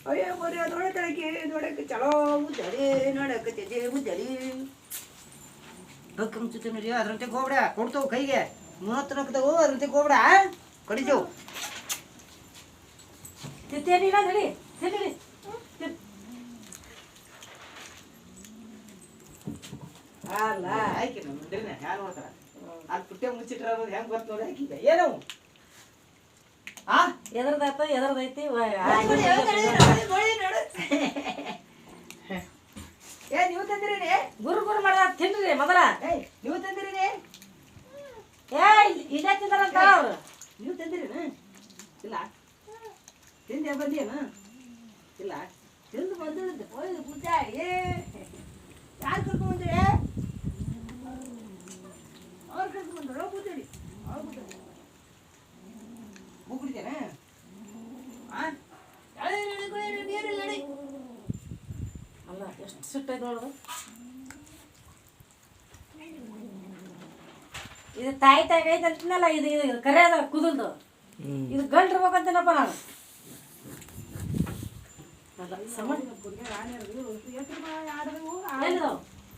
ಅಯ್ಯೋ ಬರೀ ನೋಡಕ್ಕೆ ಚಲೋ ಮುದ್ದಡಿ ನೋಡಕ್ಕೆ ತೆಜೆ ಮುದ್ದಡಿ ಬಕ್ಕ ಮುಚ್ಚುತ್ತೆ ನೋಡಿ ಅದ್ರಂತೆ ಹೋಗ್ಬಿಡ ಕೊಡ್ತಾವು ಕೈಗೆ 30 ರೊಕ್ಕದವು ಅದ್ರಂತೆ ಹೋಗ್ಬಿಡ ಕಡಿತೇವು ತಿಂತೇನಿಲ್ಲ ನಡಿ ತಿನ್ನಿ ಅಲ್ಲ ಆಯ್ಕೆ ನಮ್ಮ ಯಾರು ನೋಡ್ತಾರ ಅದು ಪುಟ್ಟೆ ಮುಚ್ಚಿಟ್ರ ಹೆಂಗ್ ಬರ್ತ ನೋಡಿ ಹಾಕಿದ್ದೆ ಏನವು ಎದ್ರದೈತಿ ಏ ನೀವು ತಂದಿರೀನಿ ಗುರು ಮಾಡ ತಿನ್ರಿ ಮೊದಲ ನೀವು ತಂದಿರೀನಿ ಇಲ್ಲೇ ತಿಂತಾರಂತ ಅವ್ರು ನೀವು ತಂದಿರೇನ ಇಲ್ಲ ತಿಂದೆ ಬಂದೇನು ಇಲ್ಲ ತಿಂದು ಬಂದಿದ್ದೆ ಹೋಯ್ದು ಗುದ್ದಾಡಿ ಯಾರು ಕರ್ಕೊಂಡ್ಬಂದ್ರೆ ಅವ್ರು ಕರ್ಕೊಂಡ್ಬಂದ್ರು ಗುದ್ದಾಡಿ ಅವ್ರು ಗುದ್ದಾಡಿ ಹೋಗ್ಬಿಡ್ತೇನೆ ಅಲ್ಲ ಎಷ್ಟು ಸಿಟ್ಟೈತೆ ನೋಡೋದು ಇದು ತಾಯಿ ಐತೆ ಅಂತಿನಲ್ಲ ಇದು ಇದು ಕರೆ ಅದ ಕುದಲ್ದು ಇದು ಗಂಟಿರ್ಬೇಕಂತೇನಪ್ಪ ನಾನು ಅಲ್ಲ ಸಮ ಎಲ್ಲಿದಾವ